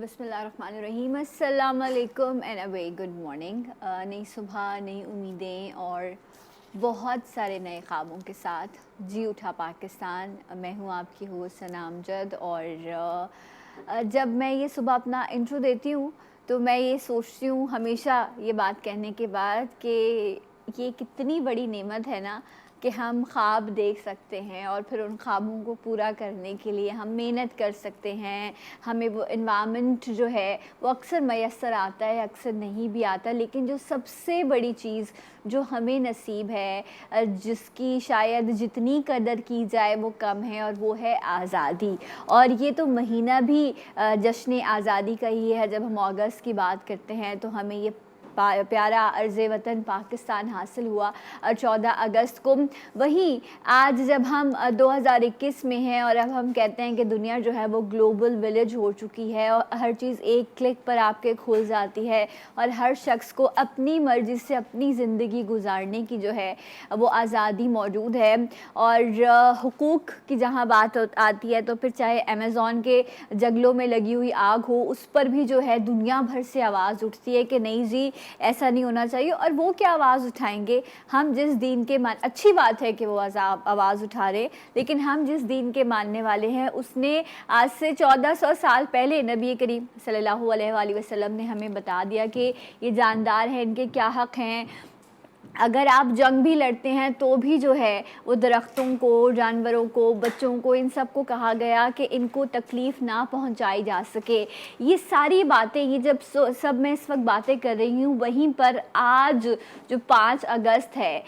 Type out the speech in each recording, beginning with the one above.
बिस्मिल्लाहिर्रहमानिर्रहीम, अस्सलाम वालेकुम and a very good morning. नई सुबह, नई उम्मीदें और बहुत सारे नए ख्वाबों के साथ जी उठा पाकिस्तान। मैं हूँ आपकी होस्ट सना अमजद और जब मैं ये सुबह अपना इंट्रो देती हूँ तो मैं ये सोचती हूँ हमेशा ये बात कहने के बाद कि ये कितनी बड़ी नेमत है ना कि हम ख्वाब देख सकते हैं और फिर उन ख्वाबों को पूरा करने के लिए हम मेहनत कर सकते हैं। हमें वो इन्वायरमेंट जो है वो अक्सर मैसर आता है, अक्सर नहीं भी आता, लेकिन जो सबसे बड़ी चीज़ जो हमें नसीब है, जिसकी शायद जितनी कदर की जाए वो कम है, और वो है आज़ादी। और ये तो महीना भी जश्न आज़ादी का ही है। जब हम अगस्त की बात करते हैं तो हमें ये प्यारा अर्ज़ वतन पाकिस्तान हासिल हुआ 14 अगस्त को। वहीं आज जब हम 2021 में हैं और अब हम कहते हैं कि दुनिया जो है वो ग्लोबल विलेज हो चुकी है और हर चीज़ एक क्लिक पर आपके खुल जाती है और हर शख्स को अपनी मर्ज़ी से अपनी ज़िंदगी गुजारने की जो है वो आज़ादी मौजूद है। और हुकूक़ की जहाँ बात आती है तो फिर चाहे अमेज़ॉन के जंगलों में लगी हुई आग हो, उस पर भी जो है दुनिया भर से आवाज़ उठती है कि नहीं जी, ऐसा नहीं होना चाहिए। और वो क्या आवाज़ उठाएंगे, हम जिस दीन के अच्छी बात है कि वो आवाज़ उठा रहे, लेकिन हम जिस दीन के मानने वाले हैं उसने आज से 1400 साल पहले नबी करीम सल्लल्लाहु अलैहि वसल्लम ने हमें बता दिया कि ये जानदार हैं, इनके क्या हक़ हैं। अगर आप जंग भी लड़ते हैं तो भी जो है वो दरख्तों को, जानवरों को, बच्चों को, इन सब को कहा गया कि इनको तकलीफ़ ना पहुंचाई जा सके। ये सारी बातें, ये जब सब मैं इस वक्त बातें कर रही हूँ, वहीं पर आज जो 5 अगस्त है,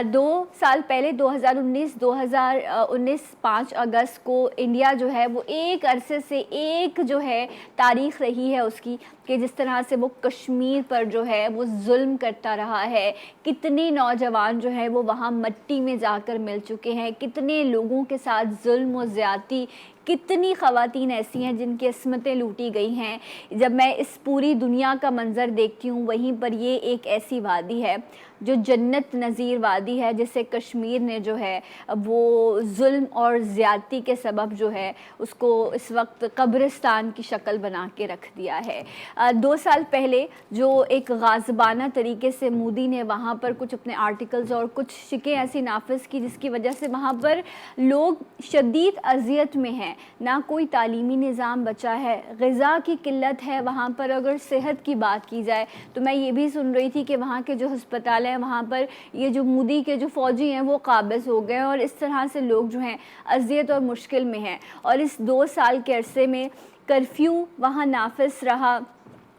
2 साल पहले 2019 5 अगस्त को इंडिया जो है वो एक अरसे से एक जो है तारीख़ रही है उसकी, कि जिस तरह से वो कश्मीर पर जो है वो जुल्म करता रहा है। कितने नौजवान जो है वो वहाँ मिट्टी में जाकर मिल चुके हैं, कितने लोगों के साथ जुल्म और ज़्यादती, कितनी ख़वातीन ऐसी हैं जिनकी इस्मतें लूटी गई हैं। जब मैं इस पूरी दुनिया का मंज़र देखती हूँ, वहीं पर ये एक ऐसी वादी है जो जन्नत नज़ीर वादी है, जिसे कश्मीर ने जो है वो जुल्म और ज़्यादती के सबब जो है उसको इस वक्त कब्रिस्तान की शक्ल बना के रख दिया है। 2 साल पहले जो एक गाज़बाना तरीके से मोदी ने वहाँ पर कुछ अपने आर्टिकल्स और कुछ शिकें ऐसी नाफिज की जिसकी वजह से वहाँ पर लोग शदीद अजियत में हैं, ना कोई तालीमी निज़ाम बचा है, ग़िज़ा की किल्लत है वहाँ पर। अगर सेहत की बात की जाए तो मैं ये भी सुन रही थी कि वहाँ के जो हस्पताल हैं वहाँ पर ये जो मोदी के जो फ़ौजी हैं वो काबिज़ हो गए, और इस तरह से लोग जो हैं अजियत और मुश्किल में हैं। और इस 2 साल के अरसे में कर्फ्यू वहाँ नाफिज रहा।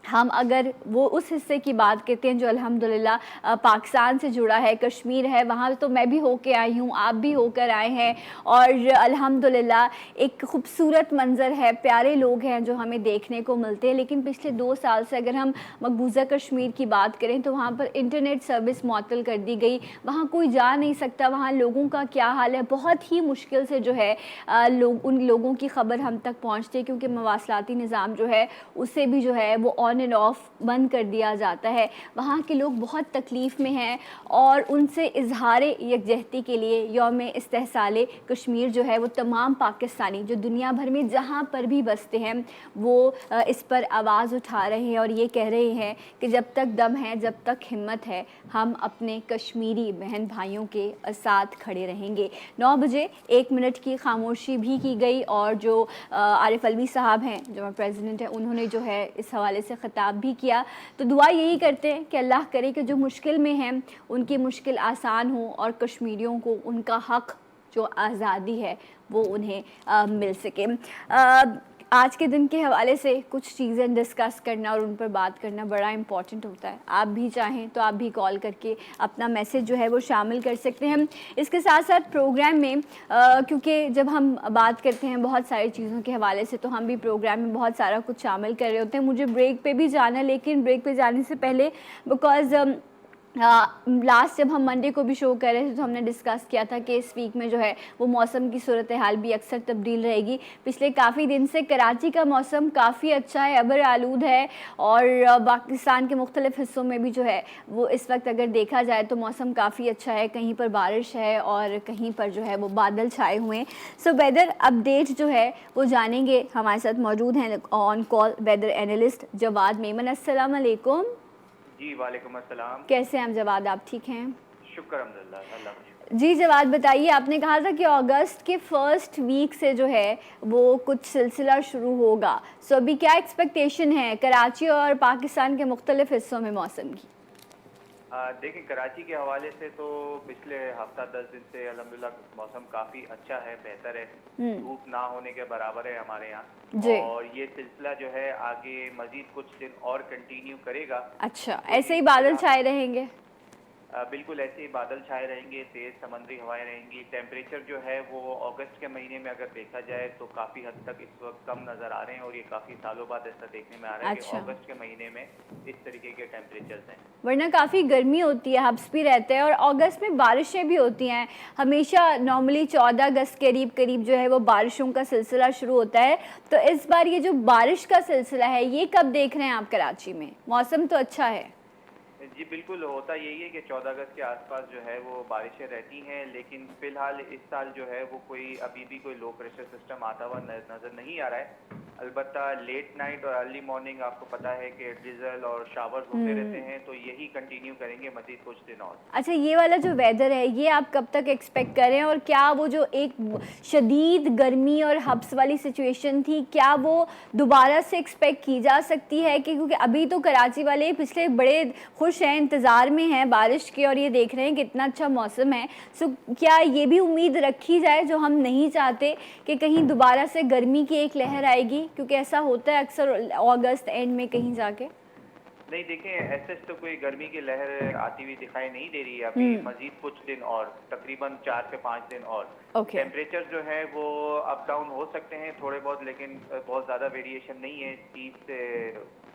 हम अगर वो उस हिस्से की बात करते हैं जो अल्हम्दुलिल्लाह पाकिस्तान से जुड़ा है, कश्मीर है, वहाँ तो मैं भी होके आई हूँ, आप भी होकर आए हैं, और अल्हम्दुलिल्लाह एक खूबसूरत मंज़र है, प्यारे लोग हैं जो हमें देखने को मिलते हैं। लेकिन पिछले 2 साल से अगर हम मकबूजा कश्मीर की बात करें तो वहाँ पर इंटरनेट सर्विस मुअत्तल कर दी गई, वहाँ कोई जा नहीं सकता, वहाँ लोगों का क्या हाल है, बहुत ही मुश्किल से जो है उन लोगों की ख़बर हम तक पहुँचती है, क्योंकि मवासलाती निज़ाम जो है उसे भी जो है वो ऑन एंड ऑफ बंद कर दिया जाता है। वहाँ के लोग बहुत तकलीफ़ में हैं और उनसे इजहार यकजहती के लिए यौम इस्तेहसाल कश्मीर जो है वो तमाम पाकिस्तानी जो दुनिया भर में जहाँ पर भी बसते हैं वो इस पर आवाज़ उठा रहे हैं और ये कह रहे हैं कि जब तक दम है, जब तक हिम्मत है, हम अपने कश्मीरी बहन भाइयों के साथ खड़े रहेंगे। 9 बजे 1 मिनट की खामोशी भी की गई, और जो आरिफ अलवी साहब हैं जो प्रेसिडेंट हैं, उन्होंने जो है इस हवाले से ख़िताब भी किया। तो दुआ यही करते हैं कि अल्लाह करे कि जो मुश्किल में हैं उनकी मुश्किल आसान हो और कश्मीरियों को उनका हक़ जो आज़ादी है वो उन्हें मिल सके। आज के दिन के हवाले से कुछ चीज़ें डिस्कस करना और उन पर बात करना बड़ा इम्पॉर्टेंट होता है। आप भी चाहें तो आप भी कॉल करके अपना मैसेज जो है वो शामिल कर सकते हैं। इसके साथ साथ प्रोग्राम में क्योंकि जब हम बात करते हैं बहुत सारी चीज़ों के हवाले से तो हम भी प्रोग्राम में बहुत सारा कुछ शामिल कर रहे होते हैं। मुझे ब्रेक पे भी जाना है, लेकिन ब्रेक पे जाने से पहले बिकॉज़ लास्ट जब हम मंडे को भी शो कर रहे थे तो हमने डिस्कस किया था कि इस वीक में जो है वो मौसम की सूरत हाल भी अक्सर तब्दील रहेगी। पिछले काफ़ी दिन से कराची का मौसम काफ़ी अच्छा है, अबर आलूद है, और पाकिस्तान के मुख्तलिफ हिस्सों में भी जो है वो इस वक्त अगर देखा जाए तो मौसम काफ़ी अच्छा है। कहीं पर बारिश है और कहीं पर जो है वो बादल छाए हुए हैं। सो वेदर अपडेट जो है वो जानेंगे। हमारे साथ मौजूद हैं on call weather analyst Jawad Memon. अस्सलाम वालेकुम। जी वालेकुम अस्सलाम। कैसे हैं आप जवाद, आप ठीक हैं? शुक्र अल्हम्दुलिल्लाह, अल्लाह का शुक्र। जी जवाद बताइए, आपने कहा था कि अगस्त के फर्स्ट वीक से जो है वो कुछ सिलसिला शुरू होगा। सो अभी क्या एक्सपेक्टेशन है कराची और पाकिस्तान के मुख्तलिफ हिस्सों में मौसम की? देखिए, कराची के हवाले से तो पिछले हफ्ता 10 दिन से अल्हम्दुलिल्लाह मौसम काफ़ी अच्छा है, बेहतर है। धूप ना होने के बराबर है हमारे यहाँ, और ये सिलसिला जो है आगे मज़ीद कुछ दिन और कंटिन्यू करेगा। अच्छा, ऐसे ही बादल छाए रहेंगे? बिल्कुल ऐसे ही बादल छाए रहेंगे, तेज़ समंदरी हवाएं रहेंगी। टेम्परेचर जो है वो अगस्त के महीने में अगर देखा जाए तो काफ़ी हद तक इस वक्त कम नज़र आ रहे हैं, और ये काफ़ी सालों बाद ऐसा देखने में आ रहा है कि अगस्त के महीने में इस तरीके के टेम्परेचर्स हैं। वरना काफ़ी गर्मी होती है, हब्स भी रहते हैं, और अगस्त में बारिशें भी होती हैं हमेशा। नॉर्मली 14 अगस्त के करीब करीब जो है वो बारिशों का सिलसिला शुरू होता है। तो इस बार ये जो बारिश का सिलसिला है ये कब देख रहे हैं आप कराची में? मौसम तो अच्छा है। जी बिल्कुल, होता यही है कि 14 अगस्त के आसपास जो है वो बारिशें रहती हैं, लेकिन फ़िलहाल इस साल जो है वो अभी भी कोई लो प्रेशर सिस्टम आता हुआ नज़र नहीं आ रहा है। अलबत्ता लेट नाइट और अर्ली मॉर्निंग आपको पता है कि ड्रिजल और शावर्स होते रहते हैं, तो यही कंटिन्यू करेंगे मज़ीद कुछ दिन और। अच्छा, ये वाला जो वेदर है ये आप कब तक एक्सपेक्ट कर रहे हैं, और क्या वो जो एक शदीद गर्मी और हब्स वाली सिचुएशन थी क्या वो दोबारा से एक्सपेक्ट की जा सकती है? कि क्योंकि अभी तो कराची वाले पिछले बड़े खुश हैं, इंतज़ार में हैं बारिश के, और ये देख रहे हैं कितना अच्छा मौसम है। सो क्या ये भी उम्मीद रखी जाए, जो हम नहीं चाहते, कि कहीं दोबारा से गर्मी की एक लहर आएगी? क्योंकि ऐसा होता है अक्सर अगस्त एंड में कहीं जाके। नहीं, देखें, ऐसे तो कोई गर्मी की लहर आती हुई दिखाई नहीं दे रही है अभी। मजीद कुछ दिन और, तकरीबन 4 से 5 दिन और। टेम्परेचर जो है वो अप डाउन हो सकते हैं थोड़े बहुत, लेकिन बहुत ज़्यादा वेरिएशन नहीं है। 30 से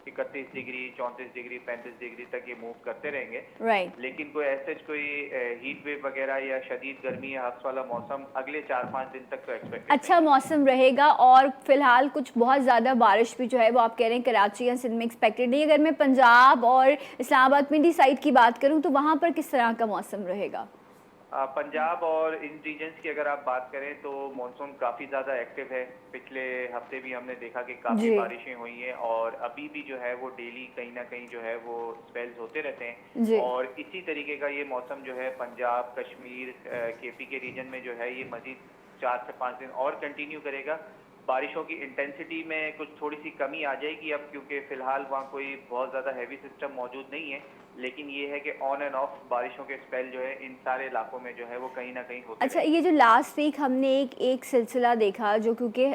31 डिग्री, 34 डिग्री, 35 डिग्री तक ये मूव करते रहेंगे। लेकिन कोई ऐसे कोई हीट वेव वगैरह या शदीद गर्मी या हब्स वाला मौसम अगले 4-5 दिन तक तो एक्सपेक्ट अच्छा मौसम रहेगा। और फिलहाल कुछ बहुत ज़्यादा बारिश भी जो है वो आप कह रहे हैं कराची या सिंध में एक्सपेक्टेड नहीं। अगर मैं पंजाब और इस्लामाबाद पिंडी साइड की बात करूं तो वहाँ पर किस तरह का मौसम रहेगा? पंजाब और इन रीजन्स की अगर आप बात करें तो मानसून काफ़ी ज़्यादा एक्टिव है। पिछले हफ्ते भी हमने देखा कि काफ़ी बारिशें हुई हैं, और अभी भी जो है वो डेली कहीं ना कहीं जो है वो स्पेल्स होते रहते हैं। और इसी तरीके का ये मौसम जो है पंजाब, कश्मीर, केपी के रीजन में जो है ये मजीद 4 से 5 दिन और कंटिन्यू करेगा। बारिशों की इंटेंसिटी में कुछ थोड़ी सी कमी आ जाएगी अब, क्योंकि फ़िलहाल वहाँ कोई बहुत ज़्यादा हैवी सिस्टम मौजूद नहीं है। लेकिन ये है कि ऑन एंड ऑफ बारिशों के स्पेल जो है इन सारे इलाकों में जो है वो कहीं ना कहीं होते हैं। अच्छा, ये जो लास्ट वीक हमने एक सिलसिला देखा, जो क्योंकि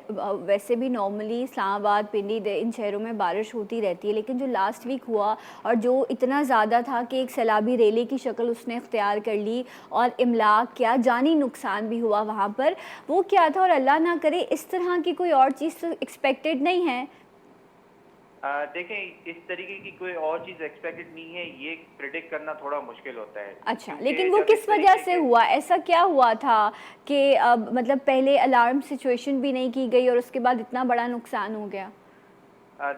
वैसे भी नॉर्मली इस्लामाबाद, पिंडी इन शहरों में बारिश होती रहती है, लेकिन जो लास्ट वीक हुआ और जो इतना ज़्यादा था कि एक सैलाबी रेले की शक्ल उसने इख्तियार कर ली, और इमलाक क्या जानी नुकसान भी हुआ वहाँ पर, वो क्या था? और अल्लाह ना करे इस तरह की कोई और चीज़ तो एक्सपेक्टेड नहीं है। देखें, इस तरीके की कोई और चीज़ एक्सपेक्टेड नहीं है, ये प्रिडिक्ट करना थोड़ा मुश्किल होता है। अच्छा, लेकिन वो किस वजह से हुआ? ऐसा क्या हुआ था कि मतलब पहले अलार्म सिचुएशन भी नहीं की गई और उसके बाद इतना बड़ा नुकसान हो गया?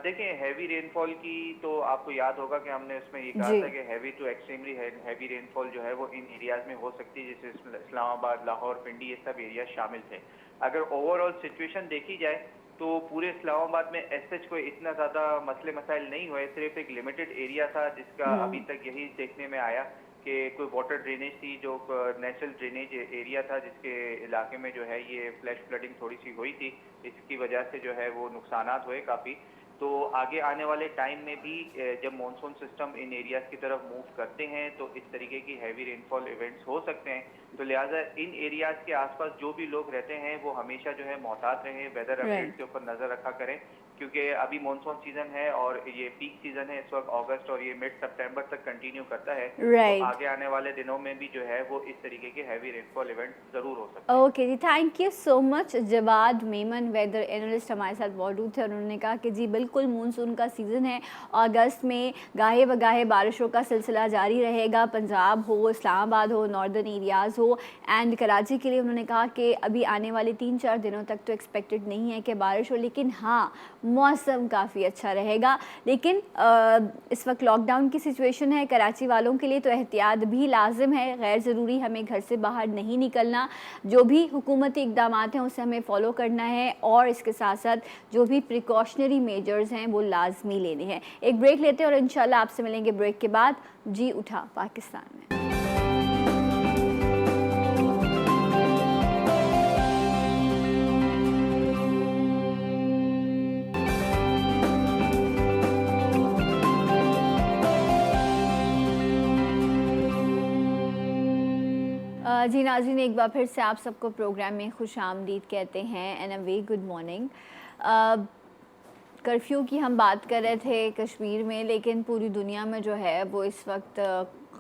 देखें, हैवी रेनफॉल की तो आपको याद होगा कि हमने उसमें ये कहा था कि heavy to extremely heavy rainfall जो है वो इन एरियाज में हो सकती है, जैसे इस्लामाबाद, लाहौर, पिंडी, ये सब एरिया शामिल थे। अगर ओवरऑल सिचुएशन देखी जाए तो पूरे इस्लामाबाद में ऐसे कोई इतना ज़्यादा मसले मसाइल नहीं हुए। सिर्फ एक लिमिटेड एरिया था जिसका अभी तक यही देखने में आया कि कोई वाटर ड्रेनेज थी, जो नेचुरल ड्रेनेज एरिया था, जिसके इलाके में जो है ये फ्लैश फ्लडिंग थोड़ी सी हुई थी। इसकी वजह से जो है वो नुकसानात हुए काफ़ी। तो आगे आने वाले टाइम में भी जब मॉनसून सिस्टम इन एरियाज की तरफ मूव करते हैं तो इस तरीके की हैवी रेनफॉल इवेंट्स हो सकते हैं। तो लिहाजा इन एरियाज के आसपास जो भी लोग रहते हैं वो हमेशा जो है मोहतात रहें, वेदर अपडेट्स के ऊपर नज़र रखा करें, क्योंकि अभी मॉनसून सीजन है और ये पीक सीजन है इस वक्त अगस्त, और ये मिड सितंबर तक कंटिन्यू करता है। तो आगे आने वाले दिनों में भी जो है वो इस तरीके के हैवी रेनफॉल इवेंट जरूर हो सकते हैं। ओके जी, thank you so much. Jawad Memon weather analyst हमारे साथ मौजूद थे और उन्होंने कहा कि जी बिल्कुल बिल्कुल मानसून का सीज़न है। अगस्त में गाहे बगाहे बारिशों का सिलसिला जारी रहेगा, पंजाब हो, इस्लामाबाद हो, नॉर्दर्न एरियाज़ हो एंड कराची के लिए उन्होंने कहा कि अभी आने वाले 3-4 दिनों तक तो एक्सपेक्टेड नहीं है कि बारिश हो, लेकिन हाँ मौसम काफ़ी अच्छा रहेगा। लेकिन इस वक्त लॉकडाउन की सिचुएशन है, कराची वालों के लिए तो एहतियात भी लाजिम है, गैर ज़रूरी हमें घर से बाहर नहीं निकलना, जो भी हुकूमती इक़दाम हैं उसे हमें फ़ॉलो करना है और इसके साथ साथ जो भी प्रिकॉशनरी मेजर्स हैं वो लाजमी लेने हैं। एक ब्रेक लेते हैं और इंशाल्लाह आपसे मिलेंगे ब्रेक के बाद जी उठा पाकिस्तान में। जी नाज़रीन, एक बार फिर से आप सबको प्रोग्राम में खुश आमदीद कहते हैं and a very good morning. Curfew की हम बात कर रहे थे कश्मीर में, लेकिन पूरी दुनिया में जो है वो इस वक्त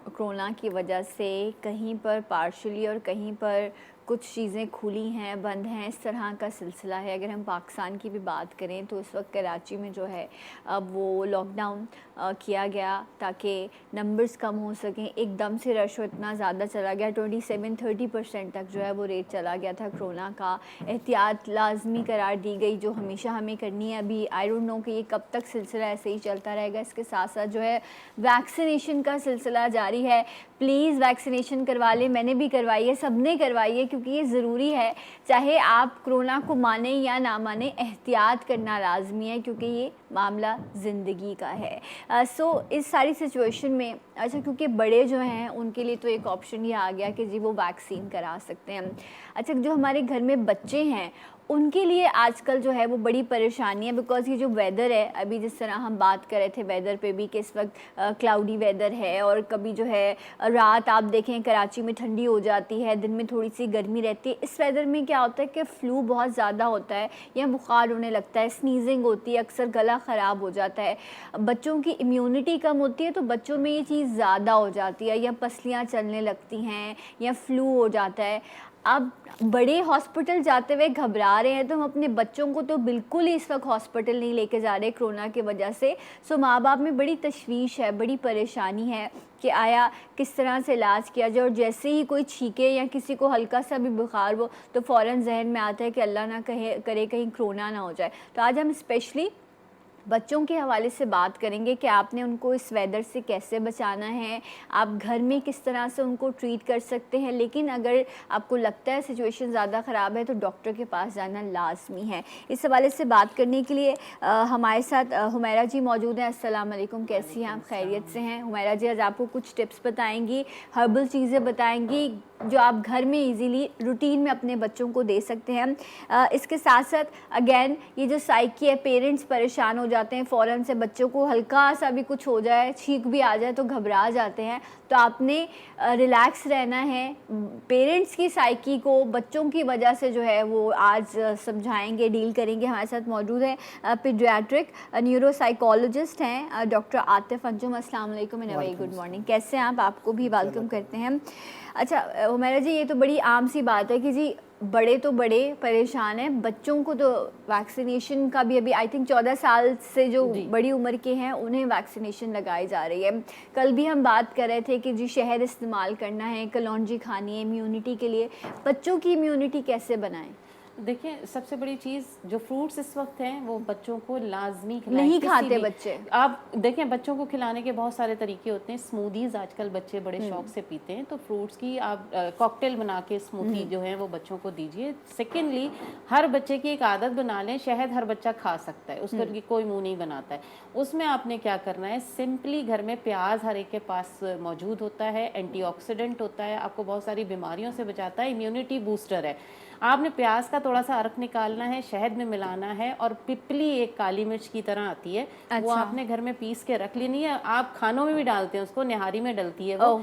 कोरोना की वजह से कहीं पर पार्शली और कहीं पर कुछ चीज़ें खुली हैं, बंद हैं, इस तरह का सिलसिला है। अगर हम पाकिस्तान की भी बात करें तो इस वक्त कराची में जो है अब वो लॉकडाउन किया गया ताकि नंबर्स कम हो सकें। एकदम से रश इतना ज़्यादा चला गया, 27-30% तक जो है वो रेट चला गया था कोरोना का। एहतियात लाजमी करार दी गई जो हमेशा हमें करनी है। अभी आई डोंट नो कि ये कब तक सिलसिला ऐसे ही चलता रहेगा। इसके साथ साथ जो है वैक्सीनेशन का सिलसिला जारी है। प्लीज़ वैक्सीनेशन करवा लें, मैंने भी करवाई है, सब ने करवाई है, क्योंकि ये ज़रूरी है। चाहे आप कोरोना को माने या ना माने, एहतियात करना लाजमी है क्योंकि ये मामला ज़िंदगी का है। इस सारी सिचुएशन में अच्छा, क्योंकि बड़े जो हैं उनके लिए तो एक ऑप्शन ये आ गया कि जी वो वैक्सीन करा सकते हैं। अच्छा, जो हमारे घर में बच्चे हैं उनके लिए आजकल जो है वो बड़ी परेशानी है, बिकॉज़ ये जो वेदर है, अभी जिस तरह हम बात कर रहे थे वेदर पे भी कि इस वक्त क्लाउडी वेदर है और कभी जो है रात आप देखें कराची में ठंडी हो जाती है, दिन में थोड़ी सी गर्मी रहती है। इस वेदर में क्या होता है कि फ़्लू बहुत ज़्यादा होता है या बुखार होने लगता है, स्नीजिंग होती है, अक्सर गला ख़राब हो जाता है। बच्चों की इम्यूनिटी कम होती है तो बच्चों में ये चीज़ ज़्यादा हो जाती है, या पसलियाँ चलने लगती हैं या फ्लू हो जाता है। अब बड़े हॉस्पिटल जाते हुए घबरा रहे हैं, तो हम अपने बच्चों को तो बिल्कुल ही इस वक्त हॉस्पिटल नहीं लेके जा रहे कोरोना की वजह से। सो माँ बाप में बड़ी तशवीश है, बड़ी परेशानी है कि आया किस तरह से इलाज किया जाए। और जैसे ही कोई छींके या किसी को हल्का सा भी बुखार हो तो फ़ौरन जहन में आता है कि अल्लाह ना करे कहीं कोरोना ना हो जाए। तो आज हम स्पेशली बच्चों के हवाले से बात करेंगे कि आपने उनको इस वेदर से कैसे बचाना है, आप घर में किस तरह से उनको ट्रीट कर सकते हैं। लेकिन अगर आपको लगता है सिचुएशन ज़्यादा ख़राब है तो डॉक्टर के पास जाना लाजमी है। इस हवाले से बात करने के लिए हमारे साथ हुमैरा जी मौजूद हैं। अस्सलाम वालेकुम, कैसी हैं आप? खैरियत से हैं? हुमैरा जी आज आपको कुछ टिप्स बताएंगी, हर्बल चीज़ें बताएंगी जो आप घर में इजीली रूटीन में अपने बच्चों को दे सकते हैं। इसके साथ साथ अगेन ये जो साइकी है, पेरेंट्स परेशान हो जाते हैं फ़ौरन से, बच्चों को हल्का सा भी कुछ हो जाए, छींक भी आ जाए तो घबरा जाते हैं। तो आपने रिलैक्स रहना है। पेरेंट्स की साइकी को बच्चों की वजह से जो है वो आज समझाएंगे, डील करेंगे। हमारे साथ मौजूद है पीडियाट्रिक न्यूरोसाइकोलॉजिस्ट हैं डॉक्टर आतिफ अंजुम। अस्सलाम वालेकुम एंड वेरी गुड मॉर्निंग, कैसे हैं आप? आपको भी वेलकम करते हैं। अच्छा हुमैरा जी, ये तो बड़ी आम सी बात है कि जी बड़े तो बड़े परेशान हैं, बच्चों को तो वैक्सीनेशन का भी अभी आई थिंक 14 साल से जो बड़ी उम्र के हैं उन्हें वैक्सीनेशन लगाई जा रही है। कल भी हम बात कर रहे थे कि जी शहद इस्तेमाल करना है, कलौंजी खानी है इम्यूनिटी के लिए। बच्चों की इम्यूनिटी कैसे बनाएं? देखिए, सबसे बड़ी चीज़ जो फ्रूट्स इस वक्त हैं वो बच्चों को लाजमी खिलाएं। नहीं खाते बच्चे। आप देखें, बच्चों को खिलाने के बहुत सारे तरीके होते हैं। स्मूदीज़ आजकल बच्चे बड़े शौक से पीते हैं, तो फ्रूट्स की आप कॉकटेल बना के स्मूदी जो है वो बच्चों को दीजिए। सेकेंडली, हर बच्चे की एक आदत बना लें, शहद हर बच्चा खा सकता है, उसका कोई मुँह नहीं बनाता है। उसमें आपने क्या करना है, सिंपली घर में प्याज हर एक के पास मौजूद होता है, एंटीऑक्सीडेंट होता है, आपको बहुत सारी बीमारियों से बचाता है, इम्यूनिटी बूस्टर है। आपने प्याज का थोड़ा सा अर्क निकालना है, शहद में मिलाना है, और पिपली एक काली मिर्च की तरह आती है, वो आपने घर में पीस के रख लेनी है। आप खानों में भी डालते हैं उसको, निहारी में डलती है वो।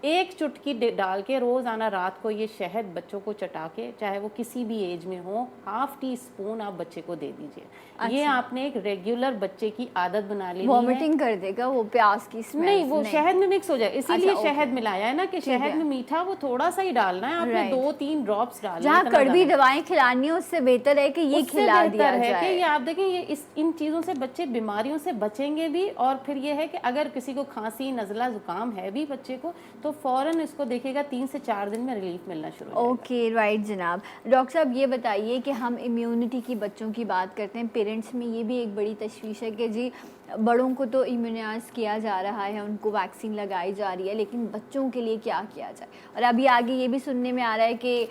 एक चुटकी डाल के रोज़ाना रात को ये शहद बच्चों को चटा के, चाहे वो किसी भी एज में हो, 1/2 टी-स्पून आप बच्चे को दे दीजिए। ये आपने एक रेगुलर बच्चे की आदत बना ली है। वॉमिटिंग कर देगा वो प्याज की स्मेल? नहीं, वो शहद में मिक्स हो जाए, इसीलिए अच्छा, शहद मिलाया है ना, कि शहद में मीठा वो थोड़ा सा ही डालना है आपने, 2-3 ड्रॉप्स डालना है। जहाँ कड़वी दवाएं खिलानी है उससे बेहतर है कि ये खिला दिया जाए। कि ये आप देखें, ये इन चीज़ों से बच्चे बीमारियों से बचेंगे भी, और फिर ये है कि अगर किसी को खांसी, नज़ला, जुकाम है भी बच्चे को, तो फ़ौरन इसको देखेगा 3 से 4 दिन में रिलीफ मिलना शुरू हो जाएगा। ओके, राइट जनाब। डॉक्टर साहब ये बताइए कि हम इम्यूनिटी की बच्चों की बात करते हैं, पेरेंट्स में ये भी एक बड़ी तशवीश है कि जी बड़ों को तो इम्यूनाइज किया जा रहा है, उनको वैक्सीन लगाई जा रही है, लेकिन बच्चों के लिए क्या किया जाए? और अभी आगे ये भी सुनने में आ रहा है कि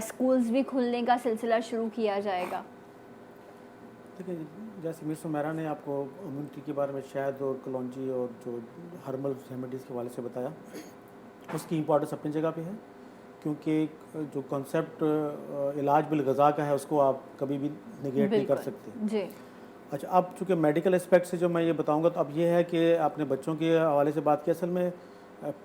स्कूल्स भी खुलने का सिलसिला शुरू किया जाएगा। देखिए, जैसे मिस सुमेरा ने आपको इम्यूनिटी के बारे में शहद और कलौंजी और जो हर्बल रेमेडीज़ के हवाले से बताया, उसकी इम्पोर्टेंस अपनी जगह पे है, क्योंकि जो कॉन्सेप्ट इलाज बिल ग़ज़ा का है उसको आप कभी भी निगेट नहीं कर सकते जी। अच्छा, अब चूँकि मेडिकल एस्पेक्ट से जो मैं ये बताऊंगा, तो अब ये है कि आपने बच्चों के हवाले से बात की, असल में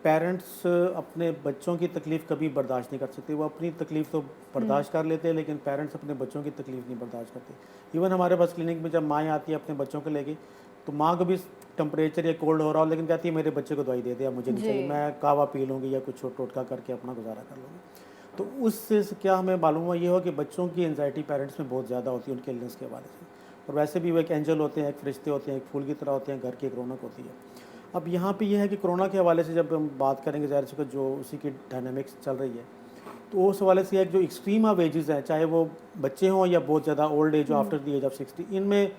पेरेंट्स अपने बच्चों की तकलीफ़ कभी बर्दाश्त नहीं कर सकते। वो अपनी तकलीफ़ तो बर्दाश्त कर लेते हैं, लेकिन पेरेंट्स अपने बच्चों की तकलीफ़ नहीं बर्दाश्त करते। इवन हमारे पास क्लिनिक में जब माएँ आती है अपने बच्चों को लेके, तो माँ को भी टेम्परेचर या कोल्ड हो रहा हो, लेकिन कहती है मेरे बच्चे को दवाई दे दे, अब मुझे नहीं चाहिए, मैं कावा पी लूँगी या कुछ टोटका करके अपना गुजारा कर लूँगी। तो उससे क्या हमें मालूम हुआ, ये हो कि बच्चों की एंजाइटी पेरेंट्स में बहुत ज़्यादा होती है उनके इलनेस के हवाले से। और वैसे भी वो एक एंजल होते हैं, एक फरिश्ते होते हैं, एक फूल की तरह होते हैं, घर की एक रौनक होती है। अब यहाँ पे ये है कि कोरोना के हवाले से जब हम बात करेंगे, ज़ाहिर सी जो उसी की डायनामिक्स चल रही है, तो उस हवाले से एक जो एक्सट्रीम ऑफ एजेस हैं, चाहे वो बच्चे हों या बहुत ज़्यादा ओल्ड एज हो आफ्टर द एज ऑफ 60, इनमें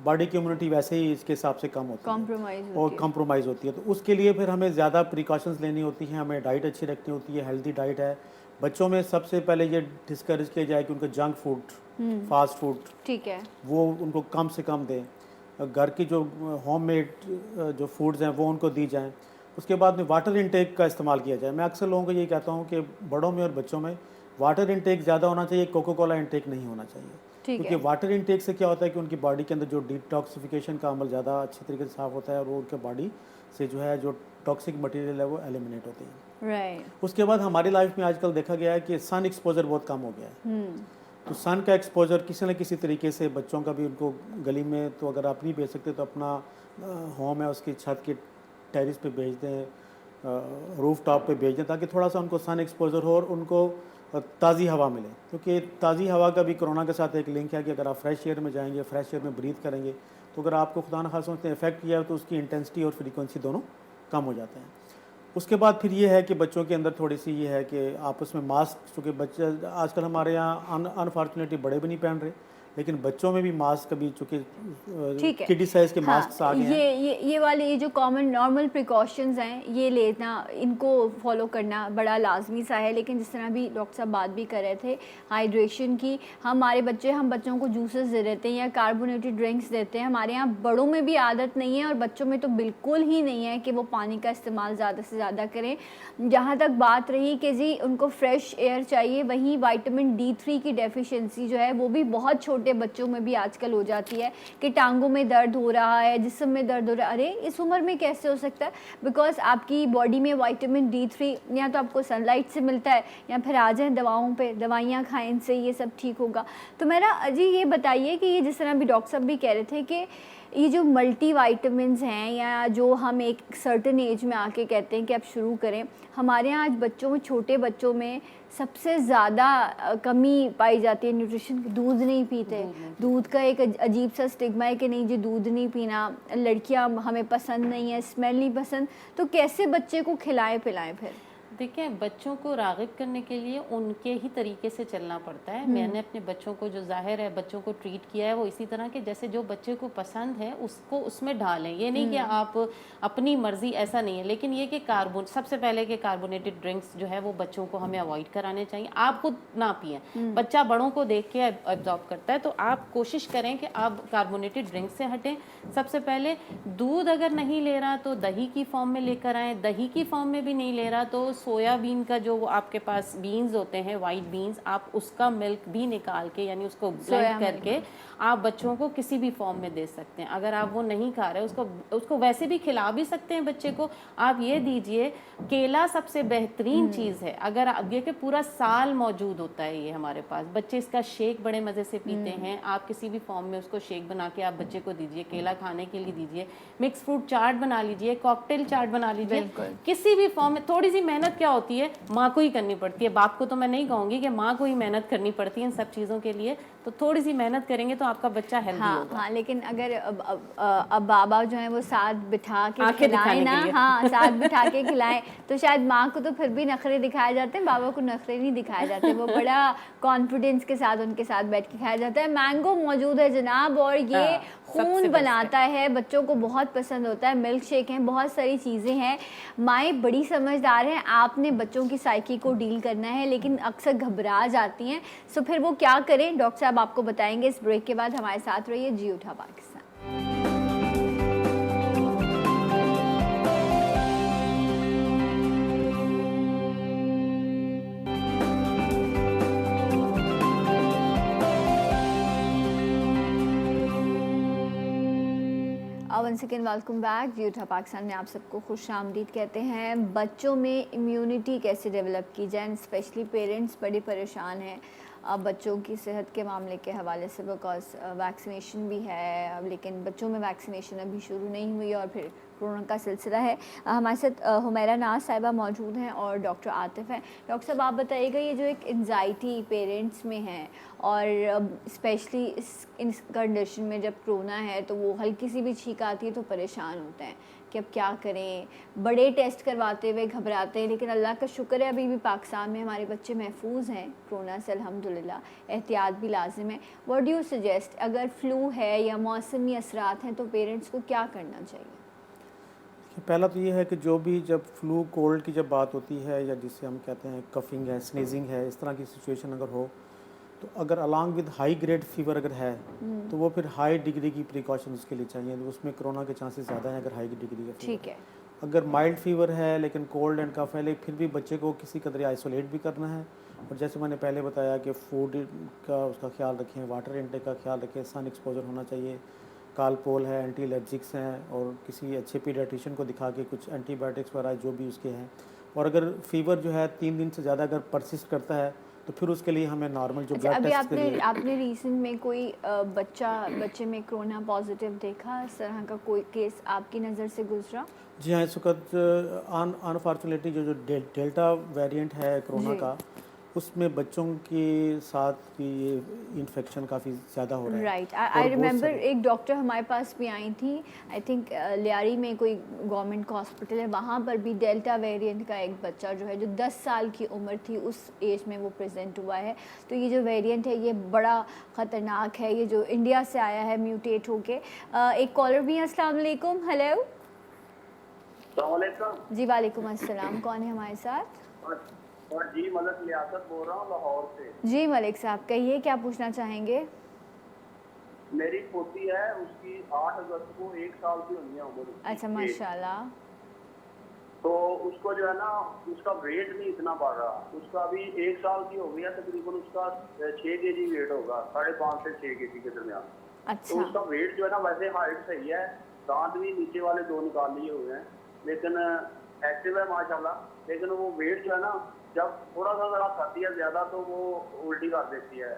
बॉडी की इम्यूनिटी वैसे ही इसके हिसाब से कम होती है और कॉम्प्रोमाइज़ होती है। तो उसके लिए फिर हमें ज़्यादा प्रिकॉशंस लेनी होती हैं, हमें डाइट अच्छी रखनी होती है, हेल्दी डाइट है। बच्चों में सबसे पहले ये डिस्करेज किया जाए कि उनको जंक फूड, फास्ट फूड, ठीक है, वो उनको कम से कम दें। घर की जो होममेड जो फूड्स हैं वो उनको दी जाएं। उसके बाद में वाटर इंटेक का इस्तेमाल किया जाए। मैं अक्सर लोगों को ये कहता हूँ कि बड़ों में और बच्चों में वाटर इंटेक ज़्यादा होना चाहिए, कोको कोला इंटेक नहीं होना चाहिए, क्योंकि वाटर इंटेक से क्या होता है कि उनकी बॉडी के अंदर जो डिटॉक्सिफिकेशन का अमल ज़्यादा अच्छी तरीके से साफ़ होता है और वो उनके बॉडी से जो है जो टॉक्सिक मटेरियल है वो एलिमिनेट होती है। उसके बाद हमारी लाइफ में आजकल देखा गया है कि सन एक्सपोजर बहुत कम हो गया है। तो सन का एक्सपोजर किसी न किसी तरीके से बच्चों का भी, उनको गली में तो अगर आप नहीं भेज सकते तो अपना होम है उसकी छत के टेरिस पे भेज दें, रूफ टॉप पे भेज दें, ताकि थोड़ा सा उनको सन एक्सपोजर हो और उनको ताज़ी हवा मिले। क्योंकि ताज़ी हवा का भी कोरोना के साथ एक लिंक है कि अगर आप फ्रेश एयर में जाएंगे, फ्रेश एयर में ब्रीथ करेंगे, तो अगर आपको खुदा न खासा उसने इफेक्ट किया है तो उसकी इंटेंसिटी और फ्रीक्वेंसी दोनों कम हो जाते हैं। उसके बाद फिर ये है कि बच्चों के अंदर थोड़ी सी ये है कि आपस में मास्क, चूँकि बच्चे आजकल हमारे यहाँ अनफॉर्चुनेटली बड़े भी नहीं पहन रहे, लेकिन बच्चों में भी मास्क कभी चूँकि किडी साइज के मास्क आ गए हैं। ये वाले ये जो कॉमन नॉर्मल प्रिकॉशंस हैं ये लेना, इनको फॉलो करना बड़ा लाजमी सा है। लेकिन जिस तरह भी डॉक्टर साहब बात भी कर रहे थे हाइड्रेशन की, हम बच्चों को जूसेस दे देते हैं या कार्बोनेटेड ड्रिंक्स देते हैं। हमारे यहाँ बड़ों में भी आदत नहीं है और बच्चों में तो बिल्कुल ही नहीं है कि वो पानी का इस्तेमाल ज़्यादा से ज़्यादा करें। जहाँ तक बात रही कि जी उनको फ्रेश एयर चाहिए, वहीं विटामिन D3 की डेफिशिएंसी जो है वो भी बहुत छोटे बच्चों में भी आजकल हो जाती है कि टांगों में दर्द हो रहा है, जिस्म में दर्द हो रहा है। अरे इस उम्र में कैसे हो सकता है? बिकॉज आपकी बॉडी में विटामिन D3 या तो आपको सनलाइट से मिलता है या फिर आ जाए दवाओं पे, दवाइयाँ खाएं, इनसे ये सब ठीक होगा। तो मेरा जी ये बताइए कि ये जिस तरह भी डॉक्टर साहब भी कह रहे थे कि ये जो मल्टी वाइटामिन्स हैं या जो हम एक सर्टेन एज में आके कहते हैं कि आप शुरू करें, हमारे यहाँ आज बच्चों में, छोटे बच्चों में सबसे ज़्यादा कमी पाई जाती है न्यूट्रिशन की। दूध नहीं पीते, दूध का एक अजीब सा स्टिग्मा है कि नहीं जी दूध नहीं पीना, लड़कियां हमें पसंद नहीं है, स्मेल नहीं पसंद। तो कैसे बच्चे को खिलाएं पिलाएं? फिर देखिए, बच्चों को राग़िब करने के लिए उनके ही तरीके से चलना पड़ता है। मैंने अपने बच्चों को, जो ज़ाहिर है बच्चों को ट्रीट किया है, वो इसी तरह के जैसे जो बच्चे को पसंद है उसको उसमें डालें। ये नहीं कि आप अपनी मर्ज़ी, ऐसा नहीं है। लेकिन ये कि सबसे पहले कि कार्बोनेटेड ड्रिंक्स जो है वो बच्चों को हमें अवॉइड कराने चाहिए। आप खुद ना पिएं, बच्चा बड़ों को देख के एब्जॉर्ब करता है, तो आप कोशिश करें कि आप कार्बोनेटेड ड्रिंक से हटें। सबसे पहले दूध अगर नहीं ले रहा तो दही की फॉर्म में लेकर आएँ, दही की फॉर्म में भी नहीं ले रहा तो सोयाबीन का जो वो आपके पास बीन्स होते हैं, वाइट बीन्स, आप उसका मिल्क भी निकाल के यानी उसको ब्लेंड करके आप बच्चों को किसी भी फॉर्म में दे सकते हैं। अगर आप वो नहीं खा रहे उसको वैसे भी खिला भी सकते हैं बच्चे को। आप ये दीजिए, केला सबसे बेहतरीन चीज़ है। अगर आप ये कि पूरा साल मौजूद होता है ये हमारे पास, बच्चे इसका शेक बड़े मज़े से पीते हैं। आप किसी भी फॉर्म में उसको शेक बना के आप बच्चे को दीजिए, केला खाने के लिए दीजिए, मिक्स फ्रूट चाट बना लीजिए, कॉकटेल चाट बना लीजिए। किसी भी फॉर्म में थोड़ी सी मेहनत क्या होती है, माँ को ही करनी पड़ती है, बाप को तो मैं नहीं कहूँगी कि माँ को ही मेहनत करनी पड़ती है इन सब चीज़ों के लिए। तो थोड़ी सी मेहनत करेंगे तो आपका बच्चा हेल्दी होगा। हाँ, लेकिन अगर अब बाबा जो है वो साथ बिठा के खिलाएं ना, हाँ साथ बिठा के खिलाएं, तो शायद माँ को तो फिर भी नखरे दिखाए जाते हैं, बाबा को नखरे नहीं दिखाए जाते। वो बड़ा कॉन्फिडेंस के साथ उनके साथ बैठ के खाया जाता है। मैंगो मौजूद है जनाब, और ये खून बनाता है, बच्चों को बहुत पसंद होता है। मिल्क शेक हैं, बहुत सारी चीज़ें हैं। माएँ बड़ी समझदार हैं, आपने बच्चों की साइकी को डील करना है, लेकिन अक्सर घबरा जाती हैं। सो फिर वो क्या करें, डॉक्टर साहब आपको बताएंगे। इस ब्रेक के बाद हमारे साथ रहिए। जी उठा Pakistan. One second, welcome back. जी उठा पाकिस्तान में आप सबको खुश आमदीद कहते हैं। बच्चों में इम्यूनिटी कैसे डेवलप की जाए, स्पेशली पेरेंट्स बड़े परेशान हैं बच्चों की सेहत के मामले के हवाले से, बिकॉज वैक्सीनेशन भी है, लेकिन बच्चों में वैक्सीनेशन अभी शुरू नहीं हुई और फिर कोरोना का सिलसिला है। हमारे साथ हुमैरा नाज साहिबा मौजूद हैं और डॉक्टर आतिफ हैं। डॉक्टर साहब आप बताइएगा, ये जो एक एंजाइटी पेरेंट्स में है और स्पेशली इस कंडीशन में जब कोरोना है तो वो हल्की सी भी छींक आती है तो परेशान होते हैं कि अब क्या करें। बड़े टेस्ट करवाते हुए घबराते हैं, लेकिन अल्लाह का शुक्र है अभी भी पाकिस्तान में हमारे बच्चे महफूज हैं कोरोना से, अल्हम्दुलिल्लाह। एहतियात भी लाजिम है। व्हाट डू यू सजेस्ट, अगर फ्लू है या मौसमी असरात हैं तो पेरेंट्स को क्या करना चाहिए? पहला तो ये है कि जो भी जब फ्लू कोल्ड की जब बात होती है, या जिसे हम कहते हैं कफिंग है, स्नीजिंग है, इस तरह की सिचुएशन अगर हो, तो अगर along with high grade fever अगर है तो वो फिर हाई डिग्री की प्रिकॉशन उसके लिए चाहिए। तो उसमें कोरोना के चांसेस ज़्यादा हैं अगर हाई डिग्री का ठीक है। अगर माइल्ड फीवर है लेकिन कोल्ड एंड कफ है, लेकिन फिर भी बच्चे को किसी कदर आइसोलेट भी करना है। और जैसे मैंने पहले बताया कि फूड का उसका ख्याल रखें, वाटर इनटेक का ख्याल रखें, सन एक्सपोजर होना चाहिए, कालपोल है, एंटी एलर्जिक्स हैं, और किसी अच्छे पीडियाट्रिशियन को दिखा के कुछ एंटीबायोटिक्स वगैरह जो भी उसके हैं। और अगर फीवर जो है 3 दिन से ज़्यादा अगर परसिस्ट करता है तो फिर उसके लिए हमें नॉर्मल जो ब्लड टेस्ट के लिए। आपने रिसेंट में कोई बच्चे में कोरोना पॉजिटिव देखा, इस तरह का कोई केस आपकी नज़र से गुजरा? जी हाँ, इस वक्त अनफॉर्चुनेटली जो डेल्टा वेरिएंट है कोरोना का, उसमें बच्चों के साथ भी ये इन्फेक्शन काफ़ी ज़्यादा हो रहा है। राइट, आई रिमेंबर एक डॉक्टर हमारे पास भी आई थी, आई थिंक लियारी में कोई गवर्नमेंट का हॉस्पिटल है, वहाँ पर भी डेल्टा वेरिएंट का एक बच्चा जो है, जो 10 साल की उम्र थी उस एज में वो प्रेजेंट हुआ है। तो ये जो वेरिएंट है ये बड़ा ख़तरनाक है, ये जो इंडिया से आया है म्यूटेट होके। एक कॉलर भी है। अस्सलाम वालेकुम। हेलो जी। वालेकुम अस्सलाम। कौन है हमारे साथ? और जी मलिक लियाकत बोल रहा हूँ लाहौर से। जी मलिक साहब कहिए, क्या पूछना चाहेंगे? मेरी पोती है, उसकी 8 अगस्त को 1 साल की होनी है उम्र। अच्छा, माशाल्लाह। तो उसको जो है ना, उसका वेट नहीं इतना बढ़ रहा, उसका अभी 1 साल की हो गई है, तकरीबन उसका 6 kg वेट होगा, 5.5 से 6 kg के दरमियान। अच्छा। तो उसका वेट जो है ना, वैसे हाइट सही है, दांत भी नीचे वाले 2 निकाल लिए हुए हैं, लेकिन एक्टिव है माशाल्लाह। लेकिन वो वेट जो है ना, जब थोड़ा सा अगर आप खाती है ज्यादा तो वो उल्टी कर देती है,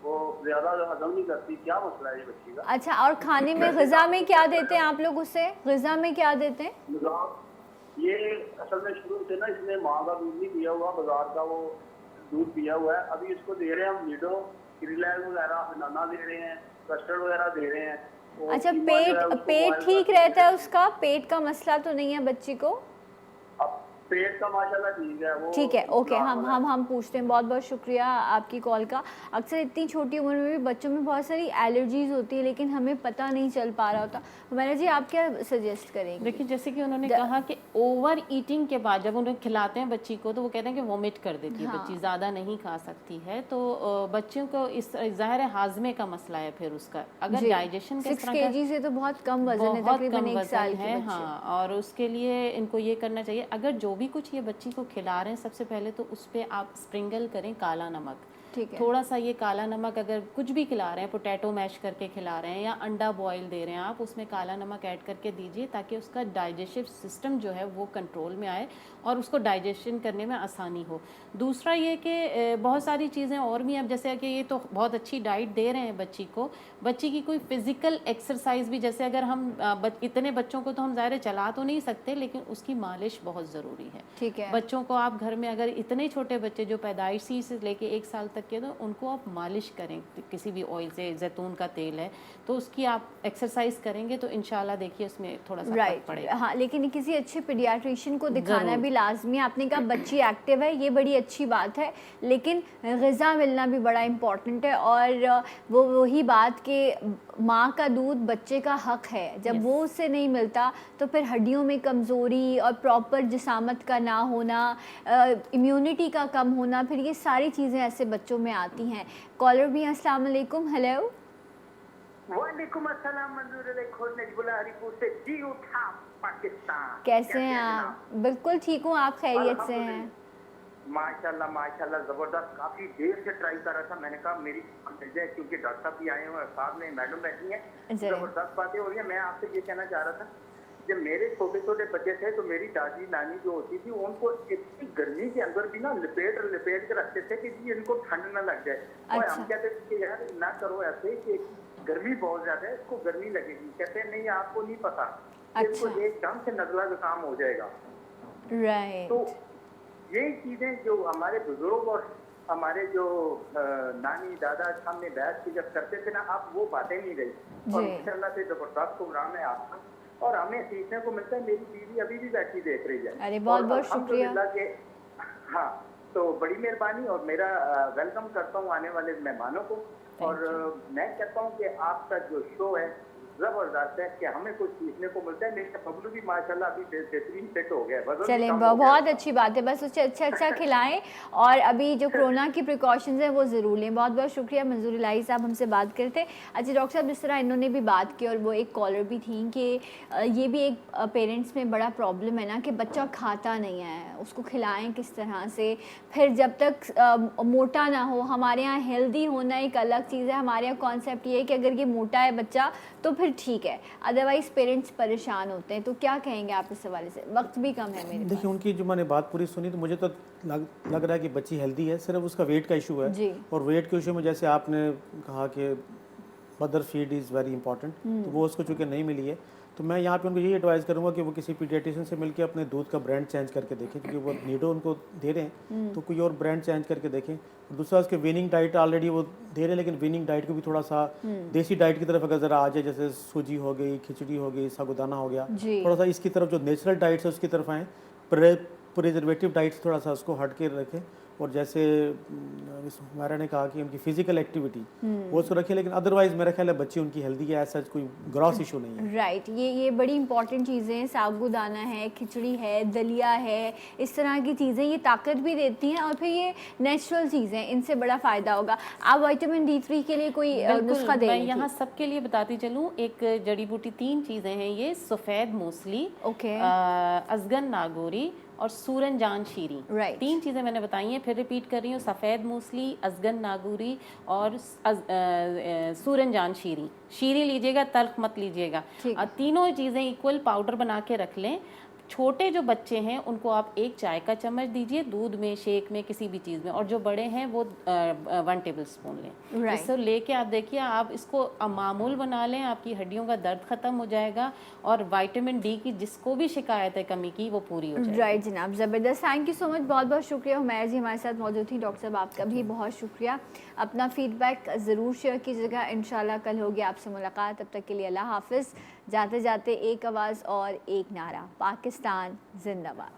वो ज्यादा हजम नहीं करती। क्या मसला है ये बच्ची का? अच्छा, और खाने में ग़िज़ा में क्या देते हैं आप लोग उसे? ग़िज़ा में क्या देते हैं? ये असल में शुरू से ना इसने माँ का दूध नहीं पिया हुआ, बाजार का वो दूध पिया हुआ है। अभी इसको दे रहे हैं हम नीडो, क्रिलैक वगैरह, बनाना दे रहे हैं, कस्टर्ड वगैरह दे रहे हैं। अच्छा, पेट ठीक रहता है उसका? पेट का मसला तो नहीं है बच्ची को? पेट का माशाल्लाह ठीक है वो। ठीक है, ओके। हम पूछते हैं। बहुत बहुत शुक्रिया आपकी कॉल का। अक्सर इतनी छोटी उम्र में भी बच्चों में बहुत सारी एलर्जीज होती है, लेकिन हमें पता नहीं चल पा रहा होता। हमारा जी आप क्या सजेस्ट करेंगे? देखिए, जैसे कि उन्होंने कहा कि ओवर ईटिंग के बाद जब उन्हें खिलाते हैं बच्ची को तो वो कहते हैं कि वोमिट कर देती है, बच्ची ज़्यादा नहीं खा सकती है। तो बच्चों को इस ज़ाहिर है हाजमे का मसला है फिर उसका। अगर डाइजेशन 6 kg से तो बहुत कम वजन है, तकरीबन 1 साल है। हाँ, और उसके लिए इनको ये करना चाहिए, अगर जो जो भी कुछ ये बच्ची को खिला रहे हैं सबसे पहले तो उस पर आप स्प्रिंगल करें काला नमक। ठीक है। थोड़ा सा ये काला नमक, अगर कुछ भी खिला रहे हैं, पोटैटो मैश करके खिला रहे हैं या अंडा बॉयल दे रहे हैं आप, उसमें काला नमक ऐड करके दीजिए ताकि उसका डाइजेस्टिव सिस्टम जो है वो कंट्रोल में आए और उसको डाइजेशन करने में आसानी हो। दूसरा ये कि बहुत सारी चीज़ें और भी हैं, जैसे कि ये तो बहुत अच्छी डाइट दे रहे हैं बच्ची को, बच्ची की कोई फिजिकल एक्सरसाइज भी, जैसे अगर हम इतने बच्चों को तो हम ज़ाहिर चला तो नहीं सकते, लेकिन उसकी मालिश बहुत ज़रूरी है। ठीक है। बच्चों को आप घर में, अगर इतने छोटे बच्चे जो पैदाइशी से लेके 1 साल तक के, तो उनको आप मालिश करें किसी भी ऑयल से, जैतून का तेल है तो उसकी आप एक्सरसाइज करेंगे तो इंशाल्लाह देखिए उसमें थोड़ा सा फर्क पड़ेगा। हाँ, लेकिन किसी अच्छे पीडियाट्रिशियन को दिखाना भी लाजमी है। आपने कहा बच्ची एक्टिव है, ये बड़ी अच्छी बात है, लेकिन ग़िज़ा मिलना भी बड़ा इम्पॉर्टेंट है। और वही बात कि माँ का दूध बच्चे का हक है, जब वो उससे नहीं मिलता तो फिर हड्डियों में कमज़ोरी और प्रॉपर जिसामत का ना होना, इम्यूनिटी का कम होना, फिर ये सारी चीज़ें ऐसे बच्चों में आती हैं। कॉलर भी हैं, अस्सलाम वालेकुम। हेलो। वालेकुम अस्सलाम, मंजूर खोज नजबुल्ला हरीपुर से, जी उठा पाकिस्तान। कैसे हैं आप? बिल्कुल ठीक हूँ, आप खैरियत से हैं? माशाल्लाह माशाल्लाह, जबरदस्त। काफी देर से ट्राई कर रहा था, मैंने कहा मेरी मिल जाए क्योंकि डॉक्टर साहब भी आए हुए हैं, साथ में मैडम बैठी हैं, जबरदस्त बातें हो रही हैं। मैं आपसे ये कहना चाह रहा था, जब मेरे छोटे छोटे बच्चे थे तो मेरी दादी नानी जो होती थी उनको इतनी गर्मी के अंदर भी ना लिपेट के रखते थे कि जी इनको ठंड न लग जाए। और हम कहते थे कि यार ना करो ऐसे कि गर्मी बहुत ज्यादा है, इसको गर्मी लगेगी। कहते हैं नहीं, आपको नहीं पता, इसको एकदम से नजला जुकाम हो जाएगा। राइट। तो यही चीजें जो हमारे बुजुर्ग और हमारे जो नानी दादा सामने बैठ के जब करते थे ना, अब वो बातें नहीं रही। और इंशाल्लाह से जबरदस्त प्रोग्राम है आपका और हमें सीखने को मिलता है। मेरी बीवी अभी भी बैठी देख रही है। अरे बहुत बहुत शुक्रिया। हाँ, तो बड़ी मेहरबानी और मेरा वेलकम करता हूँ आने वाले मेहमानों को। और मैं कहता हूँ कि आपका जो शो है जबरदस्त है कि हमें कुछ सीखने को मिलता है। मेरा बबलू भी माशाल्लाह अभी बेहतरीन फिट हो गया। चलें, बहुत अच्छी बात है, बस उसे अच्छा खिलाएं और अभी जो कोरोना की प्रिकॉशंस हैं वो ज़रूर लें। बहुत बहुत शुक्रिया मंजूर इलाही साहब हमसे बात करते। अच्छा डॉक्टर साहब, जिस तरह इन्होंने भी बात की और वो एक कॉलर भी थी कि ये भी एक पेरेंट्स में बड़ा प्रॉब्लम है ना कि बच्चा खाता नहीं है, उसको खिलाएं किस तरह से, फिर जब तक मोटा ना हो। हमारे यहाँ हेल्दी होना एक अलग चीज़ है, हमारे यहाँ कॉन्सेप्ट ये है कि अगर ये मोटा है बच्चा तो फिर ठीक है, अदरवाइज पेरेंट्स परेशान होते हैं। तो क्या कहेंगे आप इस हवाले से? वक्त भी कम है मेरे। देखिए, उनकी जो मैंने बात पूरी सुनी तो मुझे तो लग रहा है कि बच्ची हेल्दी है, सिर्फ उसका वेट का इशू है जी। और वेट के इशू में जैसे आपने कहा कि mother feed is very important, तो वो उसको चूँकि नहीं मिली है, तो मैं यहाँ पे उनको यही एडवाइस करूँगा कि वो किसी पीडियाट्रिशियन से मिलकर अपने दूध का ब्रांड चेंज करके देखें, क्योंकि वो नीडो उनको दे रहे हैं तो कोई और ब्रांड चेंज करके देखें। और दूसरा, उसके वीनिंग डाइट ऑलरेडी वो दे रहे हैं, लेकिन वीनिंग डाइट को भी थोड़ा सा देसी डाइट की तरफ अगर ज़रा आ जाए, जैसे सूजी हो गई, खिचड़ी हो गई, साबूदाना हो गया, थोड़ा सा इसकी तरफ जो नेचुरल डाइट्स है उसकी तरफ आएँ, प्रिजर्वेटिव डाइट्स थोड़ा सा उसको हट के रखें। और जैसे हमारा ने कहा कि उनकी फिजिकल एक्टिविटी वो उसको रखें, लेकिन अदरवाइज मेरा ख्याल है बच्ची उनकी हेल्दी है, ऐसा कोई ग्रॉस इशू नहीं है। राइट, ये बड़ी इंपॉर्टेंट चीज़ें हैं। साबूदाना है, खिचड़ी है, दलिया है, इस तरह की चीज़ें ये ताकत भी देती हैं और फिर ये नेचुरल चीज़ें, इनसे बड़ा फ़ायदा होगा। आप विटामिन D3 के लिए कोई नुस्खा दे? मैं यहाँ सबके लिए बताती चलूँ, एक जड़ी बूटी, 3 चीज़ें हैं ये, सफ़ेद मूसली, अजगन नागौरी और सूरनजान शीरी। 3 चीज़ें मैंने बताई हैं, फिर रिपीट कर रही हूँ, सफ़ेद मूसली, अजगन नागौरी और सूरनजान शीरी लीजिएगा, तल्ख मत लीजिएगा। तीनों चीज़ें इक्वल पाउडर बना के रख लें। छोटे जो बच्चे हैं उनको आप 1 चाय का चम्मच दीजिए दूध में, शेक में, किसी भी चीज़ में, और जो बड़े हैं वो 1 टेबल स्पून लें। इसको लेके आप देखिए, आप इसको मामूल बना लें, आपकी हड्डियों का दर्द ख़त्म हो जाएगा और विटामिन D की जिसको भी शिकायत है कमी की वो पूरी हो जाएगी। राइट जनाब, ज़बरदस्त, थैंक यू सो मच, बहुत बहुत शुक्रिया। हुमैर जी हमारे साथ मौजूद थी। डॉक्टर साहब आपका भी बहुत शुक्रिया। अपना फीडबैक ज़रूर शेयर कीजिएगा। इंशाल्लाह कल होगी आपसे मुलाकात, तब तक के लिए अल्लाह हाफ़िज़। जाते जाते एक आवाज़ और एक नारा, पाकिस्तान जिंदाबाद।